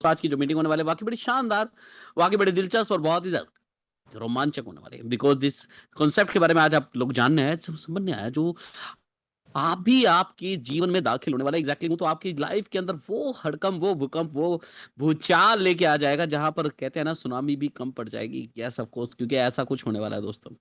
आज की जो मीटिंग होने वाले वाकई बड़ी शानदार, वाकई बड़ी दिलचस्प और बहुत ही ज्यादा रोमांचक होने वाले, बिकॉज दिस कॉन्सेप्ट के बारे में आज आप लोग जानने आए, समझने आए, जो आप भी आपके जीवन में दाखिल होने वाला एग्जैक्टली exactly, तो आपकी लाइफ के अंदर वो हड़कंप, वो भूकंप, वो भूचाल लेके आ जाएगा, जहां पर कहते हैं ना सुनामी भी कम पड़ जाएगी। यस ऑफ कोर्स, क्योंकि ऐसा कुछ होने वाला है दोस्तों।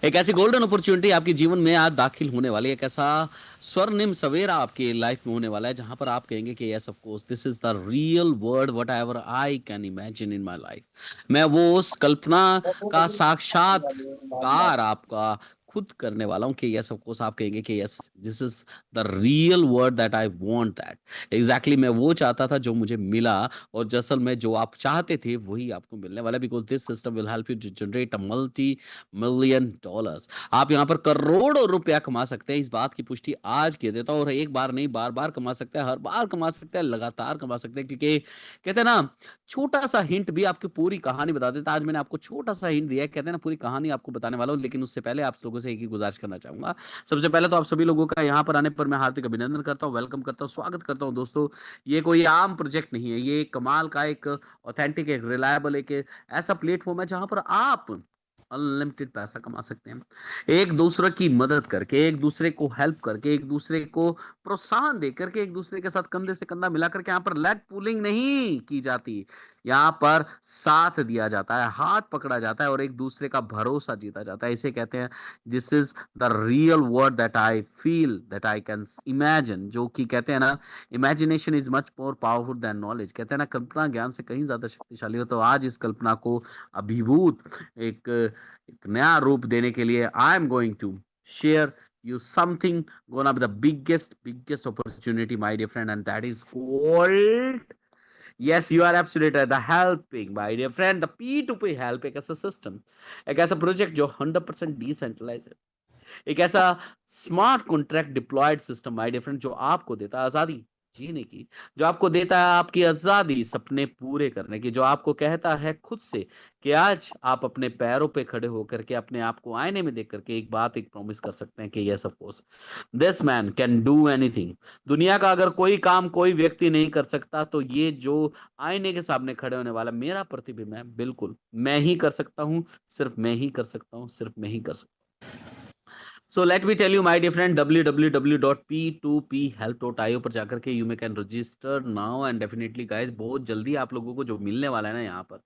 एक ऐसी गोल्डन अपॉर्चुनिटी आपके जीवन में आज दाखिल होने वाली है, एक ऐसा स्वर्णिम सवेरा आपके लाइफ में होने वाला है, जहां पर आप कहेंगे कि yes of course this is the real word what ever I can imagine in my life. मैं वो उस कल्पना का साक्षात्कार आपका खुद करने वाला हूँ कि यस ऑफ कोर्स आप कहेंगे कि yes this is the real word that I want, that exactly मैं वो चाहता था जो मुझे मिला, और असल में जो आप चाहते थे वही आपको मिलने वाला है, because this system will help you to generate a $1 million। आप यहाँ पर करोड़ों रुपया कमा सकते हैं, इस बात की पुष्टि आज के देता हूँ, और एक बार नहीं बार बार कमा सकते हैं, हर बार कमा सकते हैं, लगातार कमा सकते हैं, क्योंकि कहते हैं ना छोटा सा हिंट भी आपकी पूरी कहानी बता देता है। आज मैंने आपको छोटा सा हिंट दिया है, कहते हैं ना पूरी कहानी आपको बताने वाला हूँ, लेकिन उससे पहले आप लोगों से एक ही गुजारिश करना चाहूंगा। सबसे पहले तो आप सभी लोगों का यहाँ पर आने पर मैं हार्दिक अभिनंदन करता हूँ, वेलकम करता हूँ, स्वागत करता हूँ दोस्तों। ये कोई आम प्रोजेक्ट नहीं है, ये एक कमाल का, एक ऑथेंटिक, एक रिलायबल, एक ऐसा प्लेटफॉर्म है जहां पर आप अनलिमिटेड पैसा कमा सकते हैं, एक दूसरे की मदद करके, एक दूसरे को हेल्प करके, एक दूसरे को प्रोत्साहन दे करके, एक दूसरे के साथ कंधे से कंधा मिला करके। यहाँ पर लेग पुलिंग नहीं की जाती, यहाँ पर साथ दिया जाता है, हाथ पकड़ा जाता है, और एक दूसरे का भरोसा जीता जाता है। इसे कहते हैं this is the real word that I feel, that I can imagine, जो कि कहते हैं ना imagination is much more powerful than knowledge. कहते हैं ना कल्पना ज्ञान से कहीं ज्यादा शक्तिशाली हो। तो आज इस कल्पना को अभिभूत एक नया रूप देने के लिए I am going to share you something gonna be the biggest opportunity, my dear friend, and that is called, yes you are absolutely right, the helping, my dear friend, the P2P help, एक ऐसा system, एक ऐसा project जो 100% decentralise है, एक ऐसा smart contract deployed system, my different, जो आपको देता है आजादी जीने की, जो आपको देता है आपकी आजादी सपने पूरे करने की, जो आपको कहता है खुद से कि आज आप अपने पैरों पे खड़े होकर के अपने आप को आईने में देख करके एक बात, एक प्रॉमिस कर सकते हैं कि yes of course this man can do anything. दुनिया का अगर कोई काम कोई व्यक्ति नहीं कर सकता, तो ये जो आईने के सामने खड़े होने वाला मेरा प्रतिबिंब है, बिल्कुल मैं ही कर सकता हूँ, सिर्फ मैं ही कर सकता हूँ, सिर्फ मैं ही कर सकता हूँ। So let me tell you, my dear friend, www.p2phelp.io पर जाकर के you may can register now, and definitely guys बहुत जल्दी आप लोगों को जो मिलने वाला है ना यहाँ पर,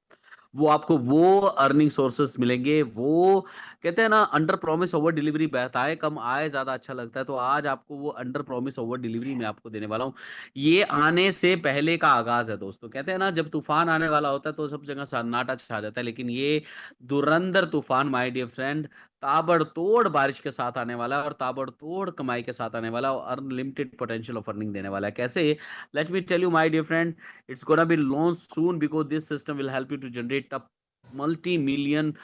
वो आपको वो अर्निंग सोर्सेस मिलेंगे। वो कहते हैं ना अंडर प्रॉमिस ओवर डिलीवरी, बताए कम आए ज्यादा अच्छा लगता है, तो आज आपको वो अंडर प्रॉमिस ओवर डिलीवरी मैं आपको देने वाला हूँ। ये आने से पहले का आगाज है दोस्तों। कहते हैं ना जब तूफान आने वाला होता है तो सब जगह सन्नाटा छा जाता है, लेकिन ये धुरंधर तूफान, माय डियर फ्रेंड, ताबड़तोड़ बारिश के साथ आने वाला है, और ताबड़तोड़ कमाई के साथ आने वाला है, और अनलिमिटेड पोटेंशियल ऑफ अर्निंग देने वाला है। कैसे? Let me tell you my dear friend, it's gonna be launched soon, because this system will help you to generate a multi-million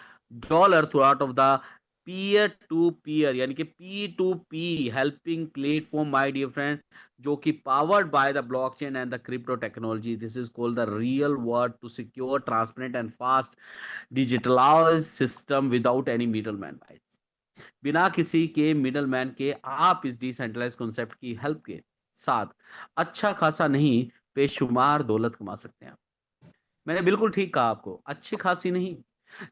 dollar throughout of the peer to peer, यानी कि P2P helping platform, my dear friend, जो कि powered by the blockchain and the crypto technology. This is called the real word to secure, transparent and fast digitalized system without any middleman, guys। बिना किसी के middleman के आप इस decentralise concept की help के साथ अच्छा खासा नहीं, बेशुमार दौलत कमा सकते हैं। मैंने बिल्कुल ठीक कहा आपको, अच्छी खासी नहीं,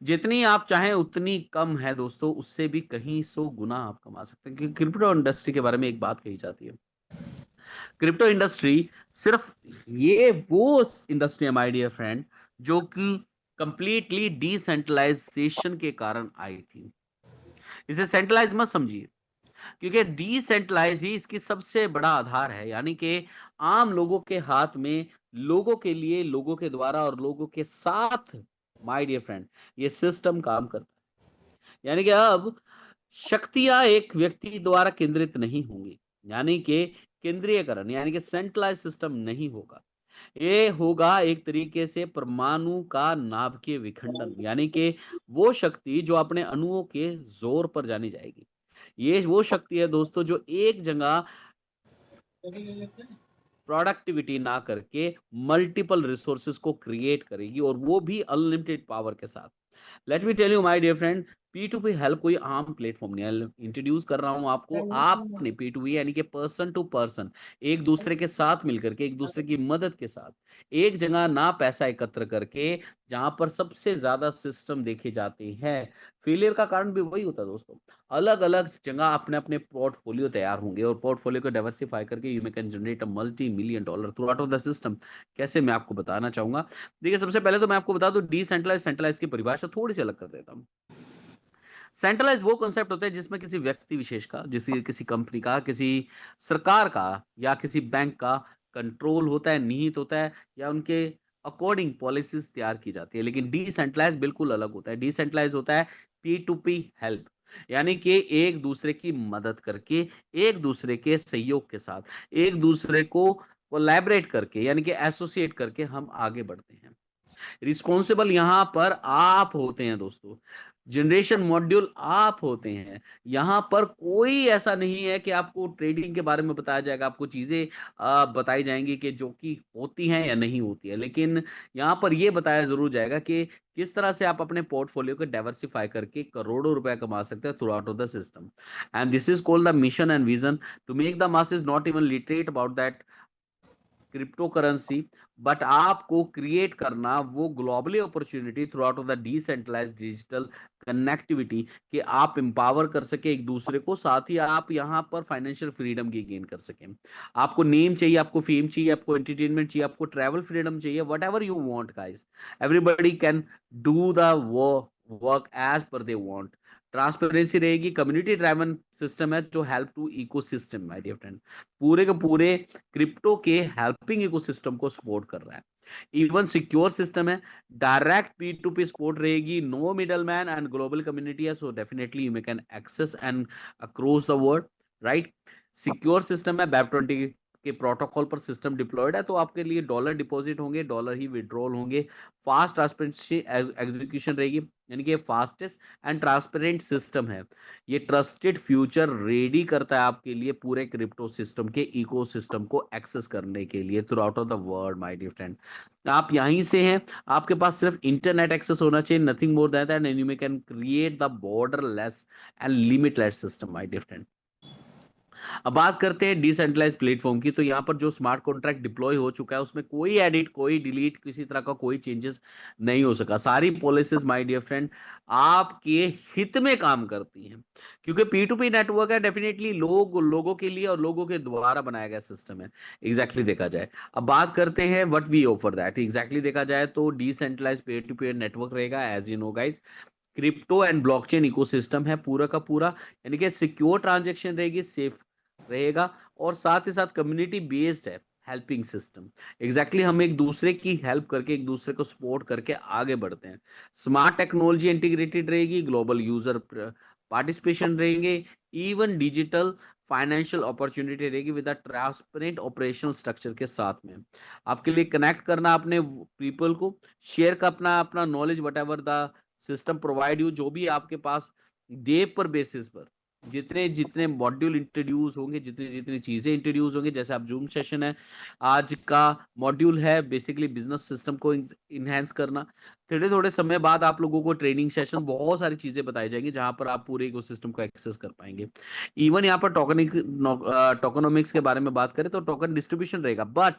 जितनी आप चाहें उतनी कम है दोस्तों, उससे भी कहीं 100 गुना आप कमा सकते हैं। क्योंकि क्रिप्टो इंडस्ट्री के बारे में एक बात कही जाती है, क्रिप्टो इंडस्ट्री सिर्फ ये वो इंडस्ट्री है माय डियर फ्रेंड, जो कि कंप्लीटली डिसेंट्रलाइजेशन के कारण आई थी। इसे सेंट्रलाइज मत समझिए, क्योंकि डिसेंट्रलाइज ही इसकी सबसे बड़ा आधार है, यानी कि आम लोगों के हाथ में, लोगों के लिए, लोगों के द्वारा और लोगों के साथ, माय डियर फ्रेंड, ये सिस्टम काम करता है। यानी कि अब शक्तियां एक व्यक्ति द्वारा केंद्रित नहीं होंगी, यानी कि केंद्रीयकरण, यानी कि सेंट्रलाइज सिस्टम नहीं होगा। ये होगा एक तरीके से परमाणु का नाभिकीय विखंडन, यानी कि वो शक्ति जो अपने अणुओं के जोर पर जानी जाएगी। ये वो शक्ति है दोस्तों जो एक जगह प्रोडक्टिविटी ना करके मल्टीपल रिसोर्सेज को क्रिएट करेगी, और वो भी अनलिमिटेड पावर के साथ। Let me tell you my dear friend, P2P help कोई आम प्लेटफॉर्म नहीं है, इंट्रोड्यूस कर रहा हूँ आपको, आपने P2P यानी कि पर्सन टू पर्सन, एक दूसरे के साथ मिलकर के, एक दूसरे की मदद के साथ, एक जगह ना पैसा एकत्र करके, जहां पर सबसे ज्यादा सिस्टम देखे जाते हैं। फेलियर का कारण भी वही होता है दोस्तों, अलग अलग जगह अपने अपने पोर्टफोलियो तैयार होंगे, और पोर्टफोलियो को डाइवर्सिफाई करके you may can generate a $multi-million through out of the system. कैसे, मैं आपको बताना चाहूंगा। देखिए, सबसे पहले तो मैं आपको बता दूं, डिसेंट्रलाइज सेंट्रलाइज की परिभाषा थोड़ी सी अलग कर देता हूं। सेंट्रलाइज वो कॉन्सेप्ट होता है जिसमें किसी व्यक्ति विशेष का, जिस किसी कंपनी का, किसी सरकार का, या किसी बैंक का कंट्रोल होता है, निहित होता है, या उनके अकॉर्डिंग पॉलिसीज तैयार की जाती है। लेकिन डिसेंट्रलाइज बिल्कुल अलग होता है। डिसेंट्रलाइज होता है P2P हेल्प, यानी कि एक दूसरे की मदद करके, एक दूसरे के सहयोग के साथ, एक दूसरे को कोलैबोरेट करके, यानी कि एसोसिएट करके हम आगे बढ़ते हैं। रिस्पॉन्सिबल यहां पर आप होते हैं दोस्तों, जनरेशन मॉड्यूल आप होते हैं। यहां पर कोई ऐसा नहीं है कि आपको ट्रेडिंग के बारे में बताया जाएगा, आपको चीजें बताई जाएंगी कि जो कि होती हैं या नहीं होती है, लेकिन यहां पर यह बताया जरूर जाएगा कि किस तरह से आप अपने पोर्टफोलियो को डाइवर्सिफाई करके करोड़ों रुपए कमा सकते हैं throughout of the system. And this is called the mission and vision to make the masses not even literate about that crypto currency, but आपको क्रिएट करना वो globally opportunity throughout of the decentralised digital connectivity, कि आप empower कर सके एक दूसरे को, साथ ही आप यहाँ पर फाइनेंशियल फ्रीडम की गेन कर सके। आपको नेम चाहिए, आपको फेम चाहिए, आपको एंटरटेनमेंट चाहिए, आपको ट्रैवल फ्रीडम चाहिए, whatever you want guys, everybody can do the work as per they want. Transparency रहेगी, कम्युनिटी ड्राइवन सिस्टम है जो help to ecosystem, my dear friend, पूरे के पूरे क्रिप्टो के हेल्पिंग इकोसिस्टम को सपोर्ट कर रहा है। इवन सिक्योर सिस्टम है, डायरेक्ट P2P सपोर्ट रहेगी, no middle man, and global community है, so definitely you may can access and across the world, right. Secure system है, वेब 20 के प्रोटोकॉल पर सिस्टम डिप्लॉयड है, तो आपके लिए डॉलर डिपॉजिट होंगे, डॉलर ही विड्रॉल होंगे। फास्ट ट्रांसपेरेंसी एग्जीक्यूशन रहेगी, यानी कि फास्टेस्ट एंड ट्रांसपेरेंट सिस्टम है। ये ट्रस्टेड फ्यूचर रेडी करता है आपके लिए पूरे क्रिप्टो सिस्टम के इकोसिस्टम को एक्सेस करने के लिए throughout of the world, my dear friend. आप यहीं से हैं, आपके पास सिर्फ इंटरनेट एक्सेस होना चाहिए, nothing more than that, and you can create the borderless and limitless system, my dear friend. अब बात करते हैं डिसेंट्रलाइज प्लेटफॉर्म की, तो यहाँ पर जो स्मार्ट कॉन्ट्रैक्ट डिप्लॉय हो चुका है, उसमें कोई एडिट, कोई डिलीट, किसी तरह का कोई चेंजेस नहीं हो सका। सारी पॉलिसीज माय डियर फ्रेंड आपके हित में काम करती हैं, क्योंकि P2P नेटवर्क है, डेफिनेटली लोगों के लिए और लोगों के द्वारा बनाया गया सिस्टम है। एग्जैक्टली देखा जाए, अब बात करते हैं what we offer that. Exactly देखा जाए तो decentralise peer to peer network रहेगा, as you know guys. Crypto and blockchain ecosystem है पूरा का पूरा, यानी कि सिक्योर ट्रांजैक्शन रहेगी, सेफ रहेगा, और साथ ही साथ कम्युनिटी बेस्ड है, हेल्पिंग सिस्टम। एग्जैक्टली हम एक दूसरे की हेल्प करके, एक दूसरे को सपोर्ट करके आगे बढ़ते हैं। स्मार्ट टेक्नोलॉजी इंटीग्रेटेड रहेगी, ग्लोबल यूजर पार्टिसिपेशन रहेंगे, इवन डिजिटल फाइनेंशियल अपॉर्चुनिटी रहेगी विद ट्रांसपेरेंट ऑपरेशनल स्ट्रक्चर के साथ में। आपके लिए कनेक्ट करना अपने पीपल को, शेयर का अपना अपना knowledge, what ever the system provide you, जो भी आपके पास डे पर बेसिस पर जितने जितने मॉड्यूल इंट्रोड्यूस होंगे, जितनी जितनी चीजें इंट्रोड्यूस होंगी, जैसे आप जूम सेशन है, आज का मॉड्यूल है बेसिकली बिजनेस सिस्टम को इनहेंस करना। थोड़े थोड़े समय बाद आप लोगों को ट्रेनिंग सेशन, बहुत सारी चीजें बताई जाएंगी, जहां पर आप पूरे इकोसिस्टम को एक्सेस कर पाएंगे। इवन यहाँ पर टोकनोमिक्स के बारे में बात करें तो टोकन डिस्ट्रीब्यूशन रहेगा, बट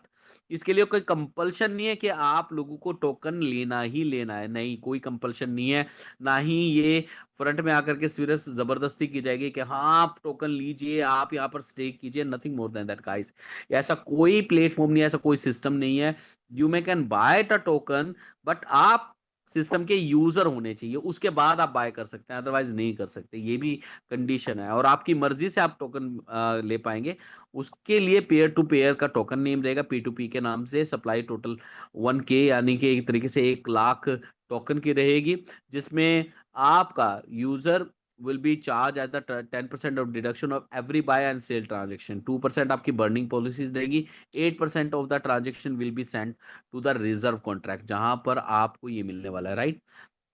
इसके लिए कोई कंपल्शन नहीं है कि आप लोगों को टोकन लेना ही लेना है, नहीं, कोई कंपल्शन नहीं है। ना ही ये फ्रंट में आकर के सीरियस जबरदस्ती की जाएगी कि हाँ आप टोकन लीजिए, आप यहाँ पर स्टेक कीजिए, nothing more than that guys. ऐसा कोई प्लेटफॉर्म नहीं है, ऐसा कोई सिस्टम नहीं है। You may can by the token, but आप सिस्टम के यूजर होने चाहिए, उसके बाद आप बाय कर सकते हैं, अदरवाइज नहीं कर सकते, ये भी कंडीशन है। और आपकी मर्जी से आप टोकन ले पाएंगे। उसके लिए पेयर टू पेयर का टोकन नेम रहेगा, P2P के नाम से, सप्लाई टोटल 1K, यानी कि एक तरीके से 1 लाख टोकन की रहेगी, जिसमें आपका user will be charged at the 10% of deduction of every buy and sale transaction। 2% आपकी बर्निंग पॉलिसीज रहेगी। 8% of the transaction will be sent to the reserve contract, जहां पर आपको ये मिलने वाला है, राइट।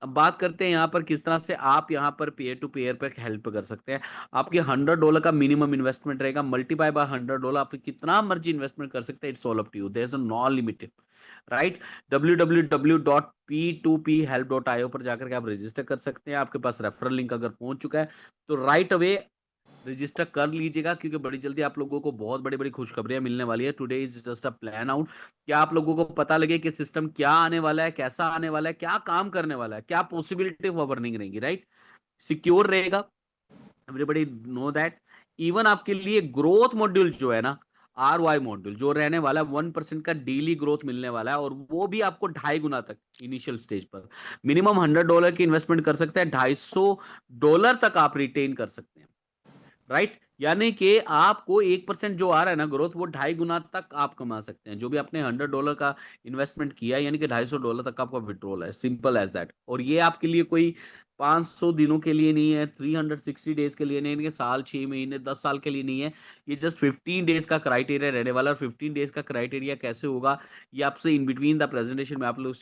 अब बात करते हैं यहाँ पर किस तरह से आप यहाँ पर पेयर टू पेयर पर हेल्प कर सकते हैं। आपके $100 का मिनिमम इन्वेस्टमेंट रहेगा, मल्टीपाई बाय $100 आप कितना मर्जी इन्वेस्टमेंट कर सकते हैं। It's all up to you, there is no limited, right. www.p2phelp.io पर जाकर के आप रजिस्टर कर सकते हैं। आपके पास रेफरल लिंक अगर पहुंच चुका है तो राइट अवे रजिस्टर कर लीजिएगा, क्योंकि बड़ी जल्दी आप लोगों को बहुत बड़ी बड़ी खुशखबरियां मिलने वाली है। Today is just a plan out, क्या आप लोगों को पता लगे कि सिस्टम क्या आने वाला है, कैसा आने वाला है, क्या काम करने वाला है, क्या पॉसिबिलिटी ऑफ अर्निंग रहेगी, राइट। सिक्योर रहेगा, एवरीबडी नो दैट। इवन आपके लिए ग्रोथ मॉड्यूल जो है ना, ROI मॉड्यूल जो रहने वाला है, 1% का डेली ग्रोथ मिलने वाला है, और वो भी आपको 2.5 गुना तक इनिशियल स्टेज पर। मिनिमम $100 की इन्वेस्टमेंट कर सकते हैं, $250 तक आप रिटेन कर सकते हैं, राइट। यानी कि आपको 1% जो आ रहा है ना ग्रोथ, वो 2.5 गुना तक आप कमा सकते हैं। जो भी आपने $100 का इन्वेस्टमेंट किया, यानी कि $250 तक आपका विड्रॉल है, सिंपल एज दैट। और ये आपके लिए कोई 500 दिनों के लिए नहीं है, 360 डेज के लिए नहीं है, साल 6 महीने 10 साल के लिए नहीं है। ये जस्ट 15 डेज का क्राइटेरिया रहने वाला है। और 15 डेज का क्राइटेरिया कैसे होगा, ये आपसे इन बिटवीन द प्रेजेंटेशन में आप लोग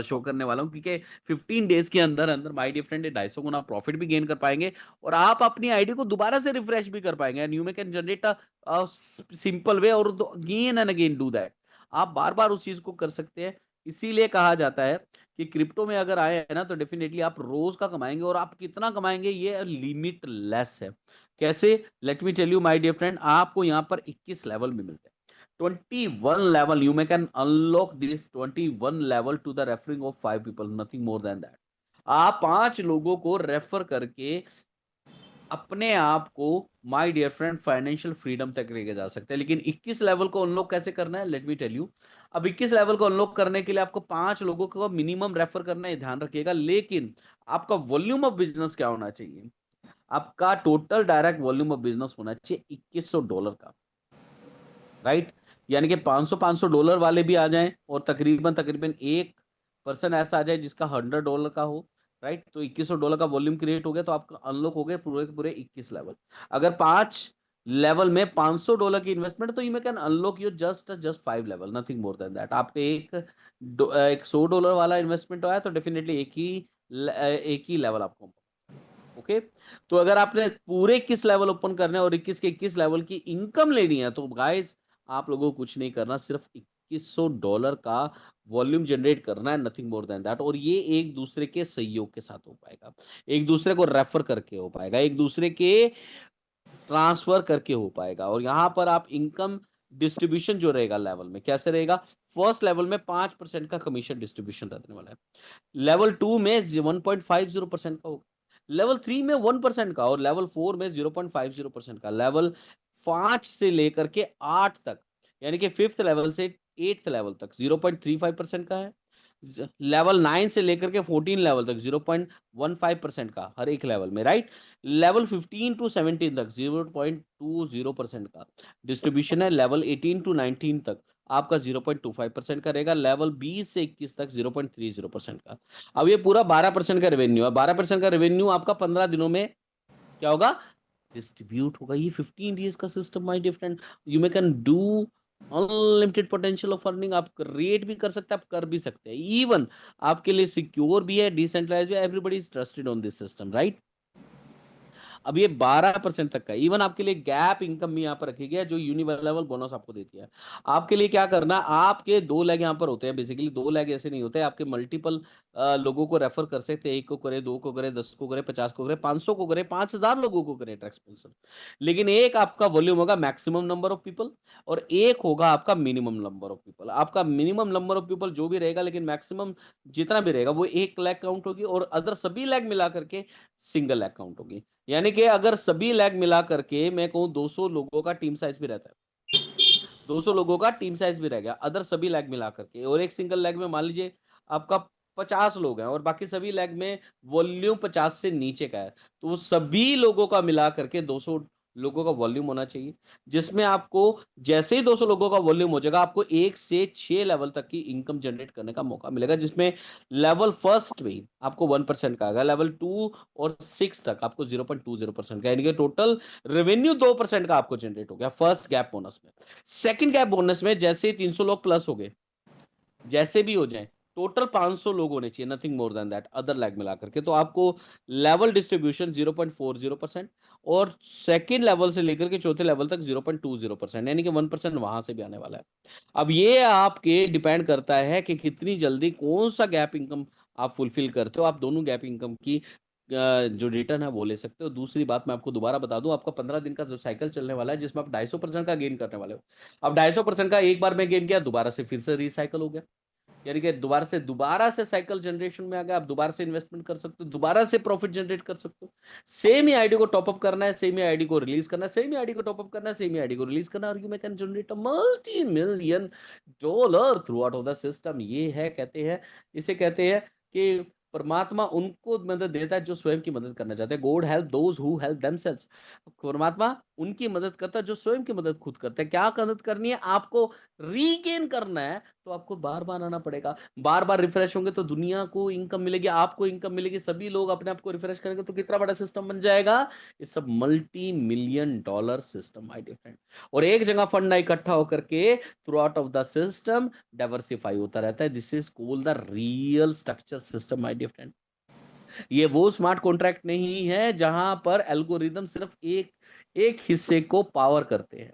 शो करने वाला हूँ, क्योंकि 15 डेज के अंदर अंदर माय डियर फ्रेंड 250 गुना प्रॉफिट भी गेन कर पाएंगे, और आप अपनी आईडी को दोबारा से रिफ्रेश भी कर पाएंगे। And you may can generate a simple way, और again and again do that. आप बार बार उस चीज को कर सकते हैं। इसीलिए कहा जाता है कि क्रिप्टो में अगर आए हैं ना, तो डेफिनेटली आप रोज का कमाएंगे, और आप कितना कमाएंगे ये लिमिट लेस है। कैसे, let me tell you my dear friend, आपको यहाँ पर 21 लेवल में मिलते हैं। 21 level, you may can unlock this 21 level to the referring of 5 people, nothing more than that। आप 5 लोगों को रेफर करके अपने आप को, my dear friend, financial freedom तक लेके जा सकते हैं। लेकिन 21 लेवल को अनलॉक कैसे करना है, लेट मी टेल यू। अब 21 लेवल को अनलॉक करने के लिए आपको 5 लोगों को मिनिमम रेफर करना है, ध्यान रखिएगा। लेकिन आपका वॉल्यूम ऑफ बिजनेस क्या होना चाहिए, आपका total direct volume of business होना चाहिए $2100 का, राइट। यानी कि 500 वाले भी आ जाएं, और तकरीबन तकरीबन एक पर्सन ऐसा आ जाए जिसका $100 का हो, राइट। तो $2100 का वॉल्यूम क्रिएट हो गया, तो आपका अनलॉक हो गए पूरे के पूरे 21 लेवल। अगर 5 लेवल में $500 की इन्वेस्टमेंट, तो you may can unlock you just just 5 level, nothing more than that. आपके एक $100 वाला इन्वेस्टमेंट आया, तो डेफिनेटली एक ही लेवल आपको, ओके। तो अगर आपने पूरे 21 लेवल ओपन करने और 21 के 21 लेवल की इनकम लेनी है, तो गाइस आप लोगों को कुछ नहीं करना, सिर्फ $2100 का वॉल्यूम जनरेट करना है, नथिंग मोर देन दैट। और ये एक दूसरे के सहयोग के साथ हो पाएगा, एक दूसरे को रेफर करके हो पाएगा, एक दूसरे के ट्रांसफर करके हो पाएगा। और यहाँ पर आप इनकम डिस्ट्रीब्यूशन जो रहेगा लेवल में कैसे रहेगा, फर्स्ट लेवल में 5% का कमीशन डिस्ट्रीब्यूशन रहने वाला है, लेवल 2 में 1.50% का होगा, लेवल 3 में 1% का, और लेवल 4 में 0.50% का। लेवल 5 से लेकर के 8 तक, यानी कि फिफ्थ लेवल से एट्थ लेवल तक 0.35% का है। लेवल 9 से लेकर के 14 लेवल तक 0.15% का हर एक लेवल में, राइट। लेवल 15 टू 17 तक 0.20% का डिस्ट्रीब्यूशन है। लेवल 18 टू 19 तक आपका 0.25% का रहेगा। लेवल 20 से 21 तक 0.30% का। अब ये पूरा 12% का रेवेन्यू है। 12% का रेवेन्यू आपका 15 दिनों में क्या होगा, डिस्ट्रीब्यूट होगा। ये 15 डेज का system my different, you may can do unlimited potential of earning. आप क्रिएट भी कर सकते हैं, आप कर भी सकते हैं। इवन आपके लिए सिक्योर भी है, डिसेंट्रलाइज भी है, everybody is trusted on this system, right. अब ये 12% तक का, इवन आपके लिए गैप इनकम भी यहाँ पर रखी गई है, जो यूनिलेवल बोनस आपको देती है। आपके लिए क्या करना, आपके 2 लेग यहाँ पर होते हैं। बेसिकली 2 लेग ऐसे नहीं होते, आपके मल्टीपल लोगों को रेफर कर सकते हैं। 1 को करे, 2 को करे, 10 को करे, 50 को करे, 500 को करे, 5000 लोगों को करे ट्रैक स्पॉन्सर। लेकिन एक आपका वॉल्यूम होगा मैक्सिमम नंबर ऑफ पीपल, और एक होगा आपका मिनिमम नंबर ऑफ पीपल। आपका मिनिमम नंबर ऑफ पीपल जो भी रहेगा, लेकिन मैक्सिमम जितना भी रहेगा वो 1 लेग काउंट होगी, और अदर सभी लेग मिला करके सिंगल लेग काउंट होगी। यानी कि अगर सभी लेग मिला करके मैं कहूं 200 लोगों का टीम साइज भी रहता है, 200 लोगों का टीम साइज भी रह गया अदर सभी लेग मिला करके। और एक सिंगल लेग में मान लीजिए आपका 50 लोग हैं, और बाकी सभी लेग में वॉल्यूम 50 से नीचे का है, तो सभी लोगों का मिला करके 200 लोगों का वॉल्यूम होना चाहिए। जिसमें आपको जैसे ही 200 लोगों का वॉल्यूम हो जाएगा, आपको 1 से 6 लेवल तक की इनकम जनरेट करने का मौका मिलेगा, जिसमें लेवल फर्स्ट में आपको 1% का आएगा, लेवल 2 और 6 तक आपको 0.20% का, यानी कि टोटल रेवेन्यू 2% का आपको जनरेट हो गया फर्स्ट गैप बोनस में। सेकंड गैप बोनस में जैसे 300 लोग प्लस हो गए, जैसे भी हो जाए, टोटल 500 लोग होने चाहिए, nothing more than that, other lag मिला करके। तो आपको लेवल डिस्ट्रीब्यूशन 0.40% और सेकंड लेवल से लेकर के चौथे लेवल तक 0.20%, यानी कि 1% वहां से भी आने वाला है। अब ये आपके डिपेंड करता है कि कितनी जल्दी कौन सा गैप इनकम आप फुलफिल करते हो। आप दोनों गैप इनकम की जो रिटर्न है वो ले सकते हो। दूसरी बात मैं आपको दोबारा बता दूं, आपका 15 दिन का जो साइकिल चलने वाला है जिसमें आप 250% का गेन करने वाले हो। अब 250% का एक बार में गेन किया, दोबारा से फिर से रिसाइकल हो गया, यानी कि दोबारा से साइकिल जनरेशन में आ गया। आप दोबारा से इन्वेस्टमेंट कर सकते हो, दोबारा से प्रॉफिट जनरेट कर सकते हो। सेम ही आईडी को टॉपअप करना है, सेम ही आईडी को रिलीज करना है, सेम ही आईडी को टॉपअप करना है, सेम ही आईडी को रिलीज करना है, और you may can generate a multi million dollar through out of the system. ये है, कहते हैं, इसे कहते हैं कि परमात्मा उनको मदद देता है जो स्वयं की मदद करना चाहते हैं। God help those who help themselves. परमात्मा उनकी मदद करता है जो स्वयं की मदद खुद करते हैं। क्या मदद करनी है आपको? रीगेन करना है, तो आपको बार बार आना पड़ेगा। बार बार रिफ्रेश होंगे तो दुनिया को इनकम मिलेगी, आपको इनकम मिलेगी, सभी लोग अपने आप को रिफ्रेश करेंगे, तो कितना बड़ा सिस्टम बन जाएगा। ये सब multi million dollar system, my dear friend. और एक जगह फंड ना इकट्ठा होकर के throughout of the system diversify होता रहता है। This is called the real structure system, my dear friend. ये वो स्मार्ट कॉन्ट्रैक्ट नहीं है जहां पर एल्गोरिदम सिर्फ एक एक हिस्से को पावर करते हैं।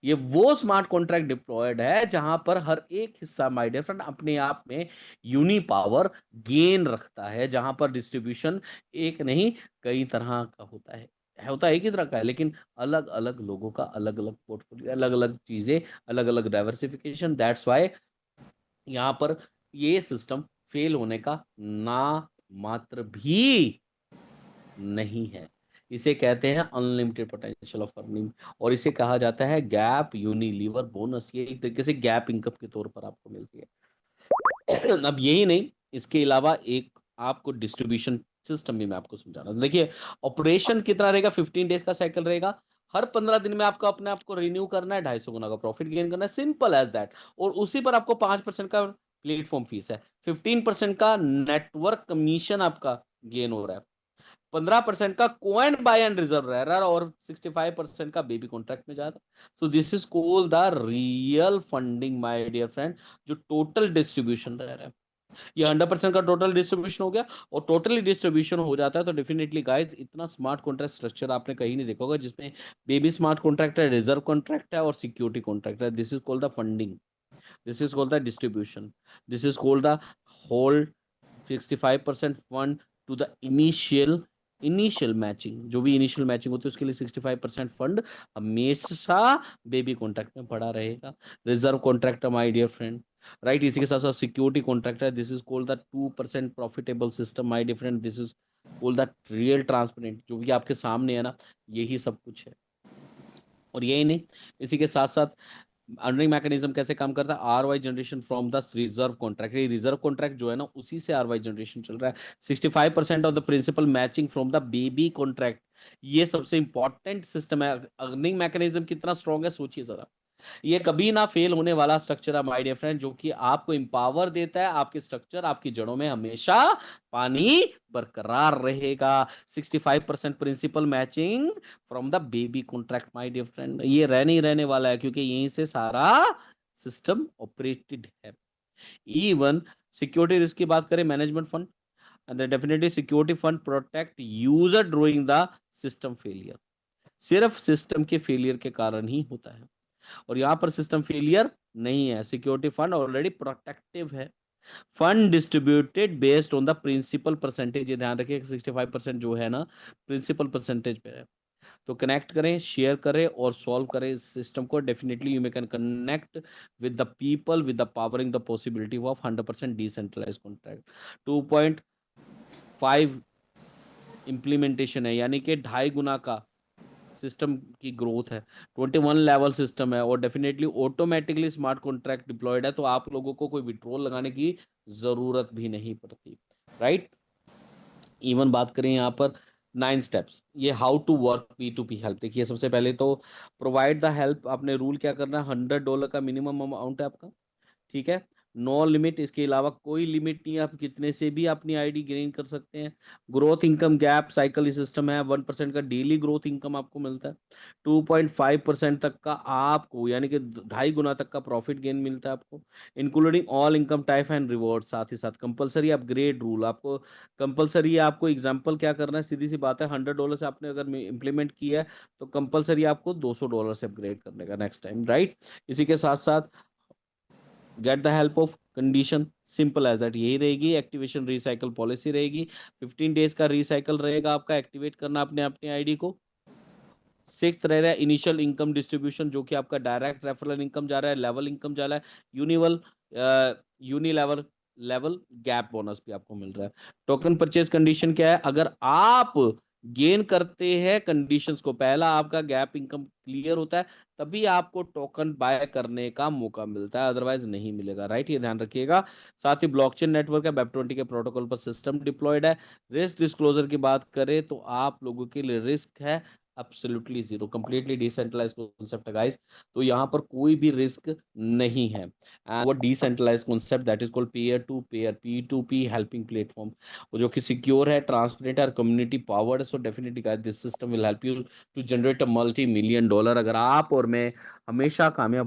ये वो स्मार्ट कॉन्ट्रैक्ट डिप्लॉयड है जहां पर हर एक हिस्सा, माय डियर फ्रेंड, अपने आप में यूनी पावर गेन रखता है, जहां पर डिस्ट्रीब्यूशन एक नहीं कई तरह का होता है। होता एक ही तरह का है, लेकिन अलग अलग लोगों का अलग अलग पोर्टफोलियो, अलग अलग चीजें, अलग अलग डाइवर्सिफिकेशन। दैट्स वाई यहाँ पर ये सिस्टम फेल होने का ना मात्र भी नहीं है। इसे कहते हैं अनलिमिटेड पोटेंशियल ऑफ अर्निंग, और इसे कहा जाता है गैप यूनिलीवर बोनस। ये एक तरीके से गैप इनकम के तौर पर आपको मिलती है। अब यही नहीं, इसके अलावा एक आपको डिस्ट्रीब्यूशन सिस्टम भी मैं आपको समझाना। देखिए, ऑपरेशन कितना रहेगा? 15 डेज का साइकिल रहेगा। हर 15 दिन में आपको अपने आप को रिन्यू करना है, 250 गुना का प्रॉफिट गेन करना है, सिंपल एज दैट। और उसी पर आपको 5% का प्लेटफॉर्म फीस है, 15% का नेटवर्क कमीशन आपका गेन हो रहा है, 15% का कोइन बाय एंड रिजर्व रह रहा है, और 65% का बेबी कॉन्ट्रैक्ट में जा रहा है। So this is called the real funding, my dear friend, जो टोटल डिस्ट्रीब्यूशन रह रहा है। ये 100% का टोटल डिस्ट्रीब्यूशन हो गया। और टोटली डिस्ट्रीब्यूशन हो जाता है तो डेफिनेटली गाइस, इतना स्मार्ट कॉन्ट्रैक्ट स्ट्रक्चर आपने कहीं नहीं देखा होगा, जिसमें बेबी स्मार्ट कॉन्ट्रैक्ट है, रिजर्व कॉन्ट्रैक्ट है, और सिक्योरिटी कॉन्ट्रैक्ट है। This is called the funding, this is called the distribution, this is called the hold 65% fund to the initial matching. जो भी इनिशियल मैचिंग होती है उसके लिए 65% फंड हमेशा बेबी कॉन्ट्रैक्ट में पड़ा रहेगा। Reserve contract, my dear friend, right. इसी के साथ साथ सिक्योरिटी कॉन्ट्रैक्ट है, this is called the 2% profitable system, my dear friend, this is called the real transparent. जो भी आपके सामने है ना, यही सब कुछ है। और यही नहीं, इसी के साथ साथ अर्निंग मैकेनिज्म कैसे काम करता है? RY generation from the reserve contract. ये रिजर्व कॉन्ट्रैक्ट जो है ना, उसी से आरवाई जनरेशन चल रहा है। 65% of the principal matching from the baby contract. ये सबसे इंपॉर्टेंट सिस्टम है। अर्निंग मैकेनिज्म कितना स्ट्रॉन्ग है, सोचिए जरा। ये कभी ना फेल होने वाला स्ट्रक्चर है, माय डियर फ्रेंड, जो कि आपको इंपावर देता है। आपके स्ट्रक्चर, आपकी जड़ों में हमेशा पानी बरकरार रहेगा। 65% principal matching from the baby contract, my dear friend, ये रहने ही रहने वाला है, क्योंकि यहीं से सारा सिस्टम ऑपरेटेड है। इवन सिक्योरिटी रिस्क की बात करें, management fund, and then definitely security fund protect user during the system failure। सिर्फ सिस्टम के फेलियर के कारण ही होता है, और यहां पर सिस्टम फेलियर नहीं है। सिक्योरिटी फंड ऑलरेडी प्रोटेक्टिव है। Fund distributed based on the principal percentage. ये ध्यान रखिए, 65% जो है ना, प्रिंसिपल परसेंटेज पे है। तो कनेक्ट करें, शेयर करें और सॉल्व करें इस सिस्टम को। Definitely you may can connect with the people with the powering the possibility of 100% decentralise contract. 2.5 implementation है, यानी कि 2.5 गुना का सिस्टम की ग्रोथ है। 21 लेवल सिस्टम है, और definitely automatically smart contract deployed है, तो आप लोगों को कोई विड्रॉल लगाने की जरूरत भी नहीं पड़ती, राइट। इवन बात करें यहाँ पर 9 स्टेप्स, ये how to work P2P help. देखिए, सबसे पहले तो प्रोवाइड द हेल्प। आपने रूल क्या करना है, $100 का मिनिमम अमाउंट है आपका, ठीक है। नो लिमिट, इसके अलावा कोई लिमिट नहीं है, आप कितने से भी अपनी आईडी गेन कर सकते हैं। Growth income gap cycle system है, 1% का डेली ग्रोथ इनकम आपको मिलता है, 2.5% तक का आपको यानी कि 2.5 गुना तक का प्रॉफिट गेन मिलता है आपको, including all income type and reward. साथ ही साथ कंपलसरी अपग्रेड रूल आपको कंपलसरी है, आपको एग्जांपल क्या करना है, सीधी सी बात है, $100 से आपने अगर इंप्लीमेंट किया है तो कंपलसरी आपको $200 से अपग्रेड करने का नेक्स्ट टाइम, राइट। इसी के साथ साथ get the help of condition, simple as that, यही रहेगी एक्टिवेशन रिसाइकल पॉलिसी रहेगी। 15 डेज का रिसाइकल रहेगा आपका एक्टिवेट करना अपने अपनी आईडी को। सिक्स्थ रह रहा है इनिशियल इनकम डिस्ट्रीब्यूशन, जो कि आपका डायरेक्ट रेफरल इनकम जा रहा है, लेवल इनकम जा रहा है, यूनिवल यूनिलेवल लेवल गैप बोनस भी आपको मिल रहा है। टोकन परचेज कंडीशन क्या है, अगर आप गेन करते हैं कंडीशंस को, पहला आपका गैप इनकम क्लियर होता है, तभी आपको टोकन बाय करने का मौका मिलता है, अदरवाइज नहीं मिलेगा, राइट, ये ध्यान रखिएगा। साथ ही ब्लॉकचेन नेटवर्क है, वेब 20 के प्रोटोकॉल पर सिस्टम डिप्लॉयड है। रिस्क डिस्क्लोजर की बात करें तो आप लोगों के लिए रिस्क है absolutely zero, completely decentralise concept है गाइस, तो यहाँ पर कोई भी रिस्क नहीं है। वो decentralise concept that is called peer to peer, P2P helping platform, जो कि सिक्योर है, ट्रांसपेरेंट और community powered, so definitely guys this system will help you to generate a $multi-million, अगर आप और मैं हमेशा कामयाब